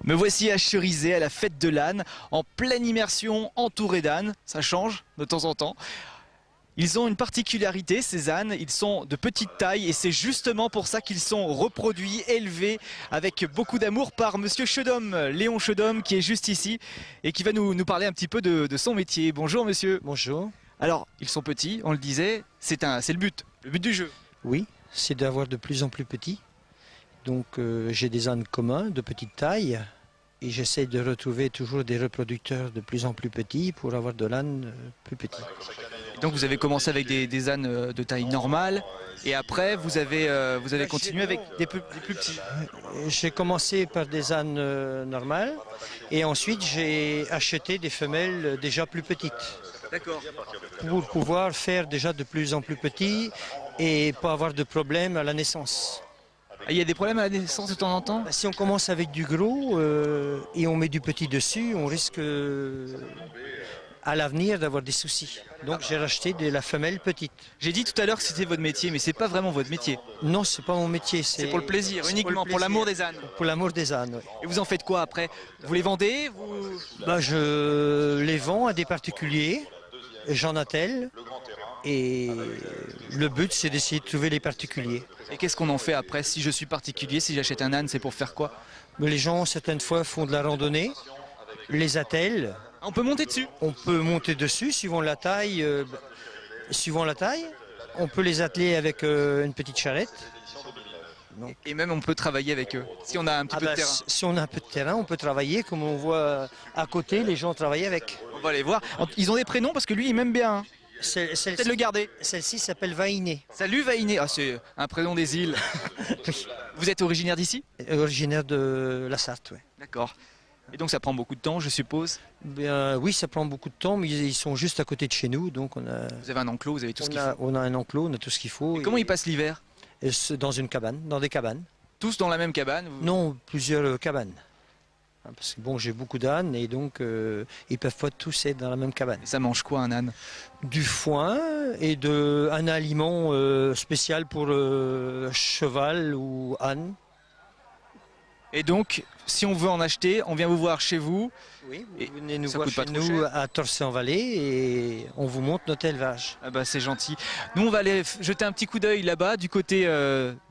Me voici à Cherizé, à la fête de l'âne, en pleine immersion, entouré d'ânes. Ça change de temps en temps. Ils ont une particularité, ces ânes, ils sont de petite taille et c'est justement pour ça qu'ils sont reproduits, élevés avec beaucoup d'amour par Monsieur Chedhomme, Léon Chedhomme, qui est juste ici et qui va nous parler un petit peu de son métier. Bonjour monsieur. Bonjour. Alors, ils sont petits, on le disait, c'est le but du jeu. Oui, c'est d'avoir de plus en plus petits. Donc j'ai des ânes communs de petite taille et j'essaie de retrouver toujours des reproducteurs de plus en plus petits pour avoir de l'âne plus petit. Donc vous avez commencé avec des ânes de taille normale et après vous avez continué avec des plus petits. J'ai commencé par des ânes normales et ensuite j'ai acheté des femelles déjà plus petites. D'accord. Pour pouvoir faire déjà de plus en plus petits et pas avoir de problème à la naissance. Il y a des problèmes à la naissance de temps en temps? Si on commence avec du gros et on met du petit dessus, on risque à l'avenir d'avoir des soucis. Donc j'ai racheté de la femelle petite. J'ai dit tout à l'heure que c'était votre métier, mais c'est pas vraiment votre métier. Non, c'est pas mon métier. C'est pour le plaisir, uniquement pour l'amour des ânes. Pour l'amour des ânes, oui. Et vous en faites quoi après? Vous les vendez? Je les vends à des particuliers, j'en attelle, et le but c'est d'essayer de trouver les particuliers. Et qu'est-ce qu'on en fait après? Si je suis particulier, si j'achète un âne, c'est pour faire quoi? Mais les gens, certaines fois, font de la randonnée, les attellent. On peut monter dessus? On peut monter dessus, suivant la taille. On peut les atteler avec une petite charrette. Donc. Et même on peut travailler avec eux, si on a un petit peu de terrain. Si on a un peu de terrain, on peut travailler, comme on voit à côté, les gens travaillent avec. On va aller voir. Ils ont des prénoms parce que lui, il m'aime bien. Hein. Peut-être le garder. Celle-ci s'appelle Vainé. Salut Vainé. Ah, c'est un prénom des îles. Oui. Vous êtes originaire d'ici? Originaire de la Sarthe, oui. D'accord. Et donc ça prend beaucoup de temps, je suppose? Bien, oui, ça prend beaucoup de temps, mais ils sont juste à côté de chez nous, donc on a... Vous avez un enclos, vous avez tout ce qu'il faut? On a un enclos, on a tout ce qu'il faut. Et comment ils passent l'hiver? Dans une cabane, dans des cabanes. Tous dans la même cabane? Non, plusieurs cabanes. Parce que bon, j'ai beaucoup d'ânes et donc ils peuvent pas tous être dans la même cabane. Et ça mange quoi un âne? Du foin et un aliment spécial pour cheval ou âne. Et donc, si on veut en acheter, on vient vous voir chez vous. Oui, vous venez nous voir chez nous à Torcy-en-Vallée et on vous montre notre élevage. Ah bah c'est gentil. Nous on va aller jeter un petit coup d'œil là-bas du côté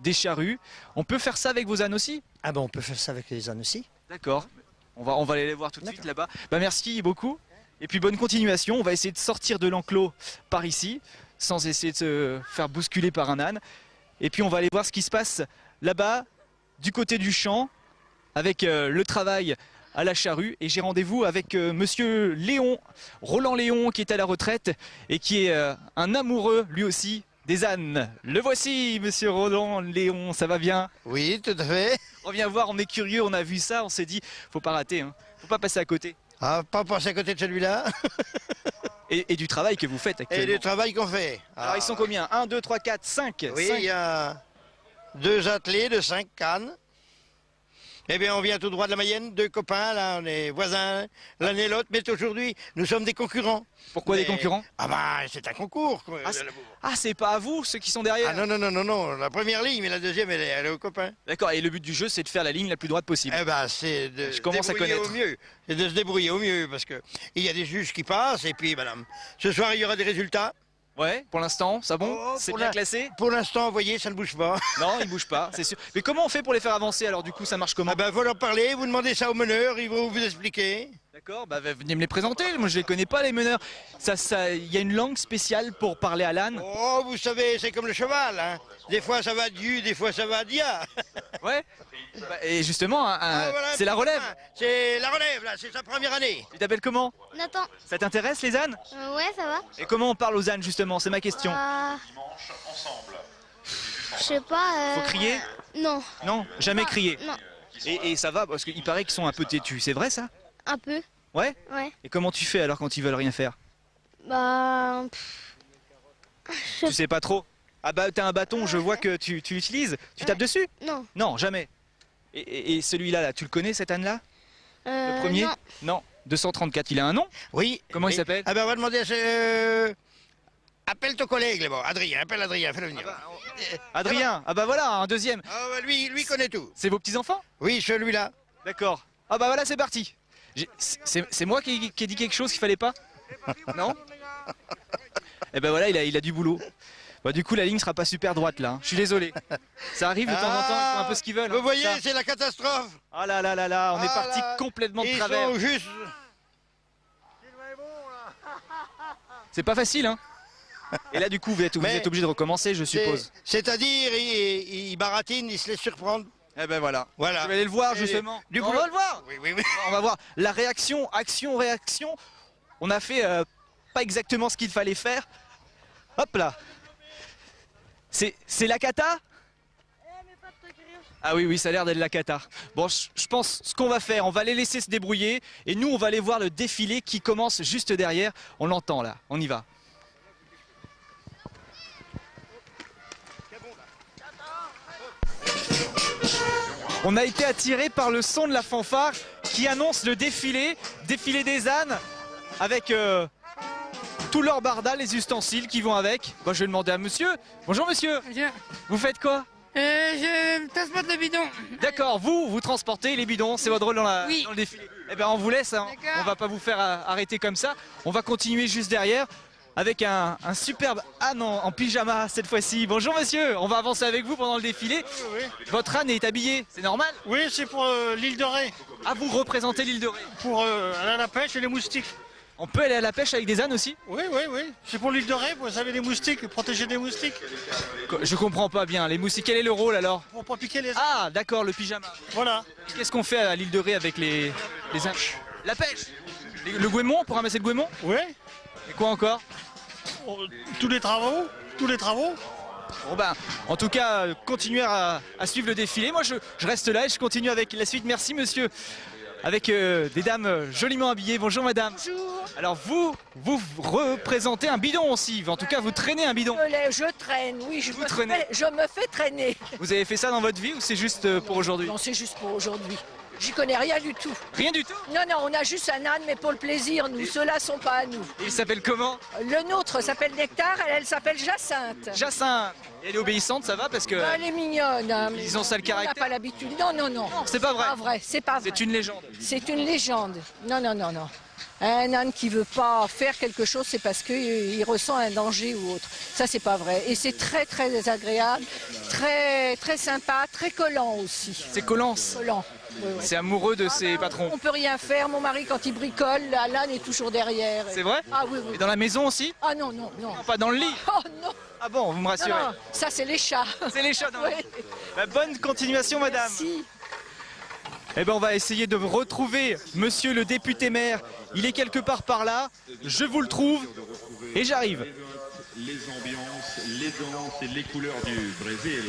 des charrues. On peut faire ça avec vos ânes aussi? Ah ben on peut faire ça avec les ânes aussi. D'accord. On va aller les voir tout de suite là-bas. Bah merci beaucoup. Et puis bonne continuation. On va essayer de sortir de l'enclos par ici, sans essayer de se faire bousculer par un âne. Et puis on va aller voir ce qui se passe là-bas, du côté du champ, avec le travail à la charrue. Et j'ai rendez-vous avec monsieur Léon, Roland Léon, qui est à la retraite et qui est un amoureux lui aussi des ânes. Le voici, monsieur Roland Léon, ça va bien? Oui, tout à fait. On vient voir, on est curieux, on a vu ça, on s'est dit, faut pas rater, hein. Faut pas passer à côté. Ah, pas passer à côté de celui-là. Et du travail que vous faites actuellement. Et du travail qu'on fait. Alors ils sont combien? 1, 2, 3, 4, 5? Oui, 5. il y a 2 attelés de 5 cannes. Eh bien, on vient tout droit de la Mayenne, 2 copains, là, on est voisins l'un et l'autre, mais aujourd'hui, nous sommes des concurrents. Pourquoi des concurrents? Ah bah, c'est un concours. C'est pas à vous, ceux qui sont derrière? Ah non, la première ligne, mais la deuxième, elle est aux copains. D'accord, et le but du jeu, c'est de faire la ligne la plus droite possible. Eh ben, c'est de Je commence à connaître. au mieux. C'est de se débrouiller au mieux, parce que il y a des juges qui passent, et puis, madame, ce soir, il y aura des résultats. Ouais, pour l'instant, ça bon? Oh, C'est bien classé? Pour l'instant, vous voyez, ça ne bouge pas. Non, ils bougent pas, c'est sûr. Mais comment on fait pour les faire avancer alors du coup, ça marche comment? Ah ben, vous leur parlez, vous demandez ça aux meneurs, ils vont vous expliquer. D'accord, bah venez me les présenter, moi je les connais pas les meneurs. Il y a une langue spéciale pour parler à l'âne? Oh, vous savez, c'est comme le cheval, hein. Des fois ça va du, des fois ça va dia. Ouais. Bah, et justement, Voilà, c'est la relève. C'est la relève, là, c'est sa première année. Tu t'appelles comment? Nathan. Ça t'intéresse les ânes? Ouais, ça va. Et comment on parle aux ânes justement? C'est ma question. Je sais pas. Faut crier? Non. Non, jamais crier. Non, Et ça va parce qu'il paraît qu'ils sont un peu têtus, c'est vrai ça? un peu. Ouais? Ouais. Et comment tu fais alors quand ils veulent rien faire? Bah. Tu sais pas trop? Ah bah t'as un bâton, je vois que tu l'utilises. Tu tapes dessus? Non. Non, jamais. Et celui-là, là, tu le connais cet âne-là? Le premier? Non. Non. 234, il a un nom? Oui. Comment il s'appelle? Ah ben, on va demander appelle ton collègue là-bas, Adrien, appelle Adrien, fais-le venir. Adrien, ah bah voilà, un deuxième. Ah bah lui connaît tout. C'est vos petits-enfants? Oui, celui-là. D'accord. Ah bah voilà, c'est parti. C'est moi qui ai dit quelque chose qu'il fallait pas? Non? Et ben voilà, il a du boulot. Bah, du coup, la ligne sera pas super droite là, hein. Je suis désolé. Ça arrive de temps en temps, ils font un peu ce qu'ils veulent. Vous hein, voyez, ça. c'est la catastrophe. Ah là là là là, on est parti complètement de Ils travers. sont juste... C'est pas facile, hein. Et là, du coup, vous êtes obligé de recommencer, je suppose. C'est-à-dire, ils baratinent, ils se laissent surprendre. Eh ben voilà. Voilà. Je vais aller le voir Et justement. du On coup, va le voir. Oui, oui, oui. On va voir la réaction, action, réaction. On a fait pas exactement ce qu'il fallait faire. Hop là. C'est la cata? Ah oui, oui, ça a l'air d'être la cata. Bon, je pense ce qu'on va faire, on va les laisser se débrouiller et nous, on va aller voir le défilé qui commence juste derrière. On l'entend là, on y va. On a été attiré par le son de la fanfare qui annonce le défilé des ânes avec tout leur barda, les ustensiles qui vont avec. Bon, je vais demander à monsieur. Bonjour monsieur, Viens. vous faites quoi? Je transporte le bidon. D'accord, vous transportez les bidons, c'est votre rôle dans Oui. le défilé. Eh bien on vous laisse, hein. D'accord. On va pas vous faire arrêter comme ça. On va continuer juste derrière avec un superbe âne en pyjama cette fois-ci. Bonjour monsieur, on va avancer avec vous pendant le défilé. Oui, Votre âne est habillé, c'est normal? oui c'est pour l'île de Ré, Ah, vous représentez l'île de Ré. pour aller à la pêche et les moustiques. On peut aller à la pêche avec des ânes aussi? Oui, oui, oui. C'est pour l'île de Ré, vous savez, les moustiques, protéger des moustiques, Je comprends pas bien, les moustiques, quel est le rôle alors? pour pas piquer les... Ah d'accord, le pyjama. Voilà. Qu'est-ce qu'on fait à l'île de Ré avec les ânes? La pêche. Le goémon, pour ramasser le goémon? Oui. Et quoi encore? Oh, tous les travaux. Bon ben, en tout cas, continuez à suivre le défilé. Moi, je reste là et je continue avec la suite. Merci, monsieur. Avec des dames joliment habillées. Bonjour, madame. Bonjour. Alors, vous représentez un bidon aussi. En tout cas, vous traînez un bidon. Je traîne, oui, Vous traînez. je me fais traîner. Vous avez fait ça dans votre vie ou c'est juste pour aujourd'hui? Non, c'est juste pour aujourd'hui. J'y connais rien du tout. Rien du tout. Non, non, on a juste un âne, mais pour le plaisir, nous. Ceux-là sont pas à nous. Et il s'appelle comment? Le nôtre s'appelle Nectar, elle s'appelle Jacinthe. Jacinthe. Et elle est obéissante, ça va parce que Elle est mignonne. Hein, mais ils ont ça le on n'a caractère. pas l'habitude. Non, non, non. c'est pas vrai. Pas vrai, c'est pas vrai. C'est une légende. C'est une légende. Non, non, non, non. Un âne qui veut pas faire quelque chose, c'est parce qu'il ressent un danger ou autre. Ça, c'est pas vrai. Et c'est très, très désagréable, très, très sympa, très collant aussi. C'est collant. Collant. Oui, oui. C'est amoureux de Ah ses ben, patrons. On peut rien faire. Mon mari, quand il bricole, l'âne est toujours derrière. C'est vrai? Ah oui, oui. Et dans la maison aussi? Ah non, non, non. Non, pas dans le lit. Oh non, Ah bon, vous me non, rassurez. non. Ça, c'est les chats. C'est les chats dans la Oui. Bah, bonne continuation, madame. Si. Eh ben, on va essayer de retrouver monsieur le député maire. Il est quelque part par là. Je vous le trouve. Et j'arrive. Les ambiances, les danses et les couleurs du Brésil.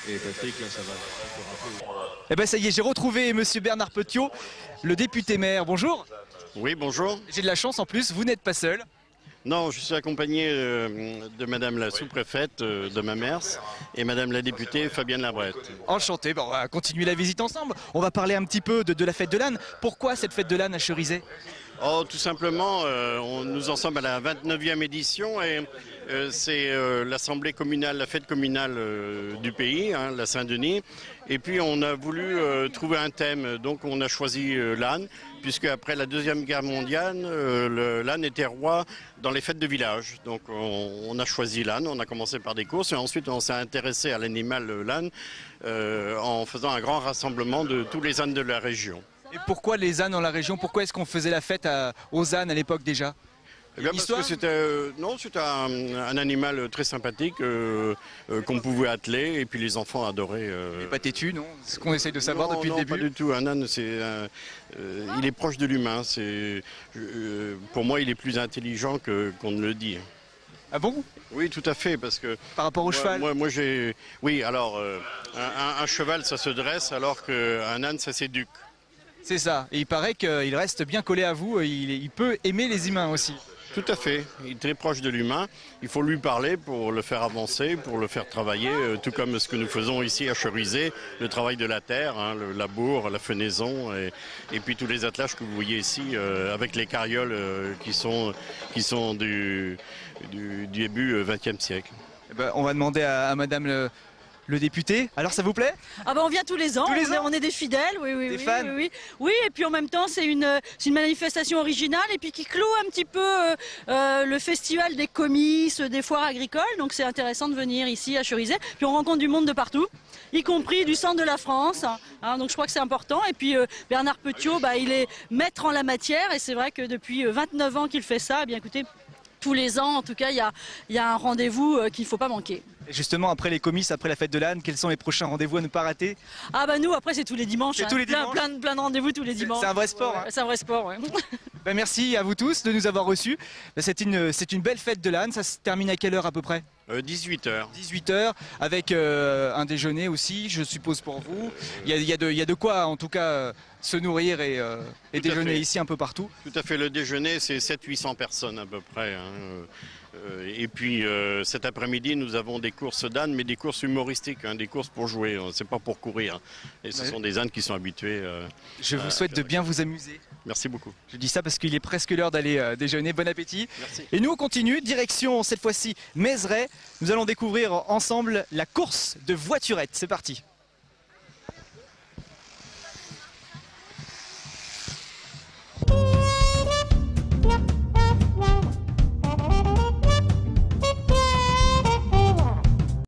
Et c'est que là, ça va. Eh ben, ça y est, j'ai retrouvé monsieur Bernard Petiot, le député maire. Bonjour. Oui, bonjour. J'ai de la chance en plus, vous n'êtes pas seul. Non, je suis accompagné de Madame la sous-préfète de Mamers et Madame la députée Fabienne Labrette. Enchanté. Bon, on va continuer la visite ensemble. On va parler un petit peu de la fête de l'âne. Pourquoi cette fête de l'âne à Cherizet? Oh, tout simplement, nous en sommes à la 29e édition et c'est l'assemblée communale, la fête communale du pays, hein, la Saint-Denis. Et puis on a voulu trouver un thème, donc on a choisi l'âne, puisque après la Deuxième Guerre mondiale, l'âne était roi dans les fêtes de village. Donc on a choisi l'âne, on a commencé par des courses et ensuite on s'est intéressé à l'animal l'âne en faisant un grand rassemblement de tous les ânes de la région. Et pourquoi les ânes dans la région? Pourquoi est-ce qu'on faisait la fête aux ânes à l'époque déjà? Eh bien, parce que c'était un animal très sympathique qu'on pouvait atteler et puis les enfants adoraient. Il est pas têtu, non? C'est ce qu'on essaye de savoir depuis le début. Pas du tout. Un âne, il est proche de l'humain. Pour moi, il est plus intelligent qu'on ne le dit. Ah bon? Oui, tout à fait, parce que par rapport au cheval. Oui, alors un cheval, ça se dresse, alors qu'un âne, ça s'éduque. C'est ça. Et il paraît qu'il reste bien collé à vous. Il peut aimer les humains aussi. Tout à fait. Il est très proche de l'humain. Il faut lui parler pour le faire avancer, pour le faire travailler, tout comme ce que nous faisons ici à Cherizet, le travail de la terre, hein, le labour, la fenaison, et puis tous les attelages que vous voyez ici, avec les carrioles qui sont du début XXe siècle. Eh ben, on va demander à Madame le député. Alors ça vous plaît? Ah ben on vient tous les ans, Tous les ans on est des fidèles, oui. Des oui, fans oui. Oui, et puis en même temps c'est une manifestation originale et puis qui clôt un petit peu le festival des comices, des foires agricoles. Donc c'est intéressant de venir ici à Cherizet. Puis on rencontre du monde de partout, y compris du centre de la France. Hein, donc je crois que c'est important. Et puis Bernard Petiot, il est maître en la matière et c'est vrai que depuis 29 ans qu'il fait ça, eh bien écoutez, tous les ans en tout cas il y a un rendez-vous qu'il ne faut pas manquer. Et justement, après les comices, après la fête de l'âne, quels sont les prochains rendez-vous à ne pas rater? Ah bah nous, après c'est tous les dimanches. C'est tous les dimanches. Plein de rendez-vous tous les dimanches. C'est un vrai sport. Hein. C'est un vrai sport, ouais. Merci à vous tous de nous avoir reçus. C'est une belle fête de l'âne. Ça se termine à quelle heure à peu près? 18h. 18h, avec un déjeuner aussi, je suppose, pour vous. Il y a de quoi, en tout cas, se nourrir et déjeuner ici un peu partout. Tout à fait, le déjeuner, c'est 700-800 personnes à peu près. Hein. Et puis cet après-midi, nous avons des courses d'ânes, mais des courses humoristiques, hein, des courses pour jouer, c'est pas pour courir. Et ce sont des ânes qui sont habitués. Je vous souhaite de bien vous amuser. Merci beaucoup. Je dis ça parce qu'il est presque l'heure d'aller déjeuner. Bon appétit. Merci. Et nous, on continue, direction cette fois-ci Mézeray. Nous allons découvrir ensemble la course de voiturettes. C'est parti.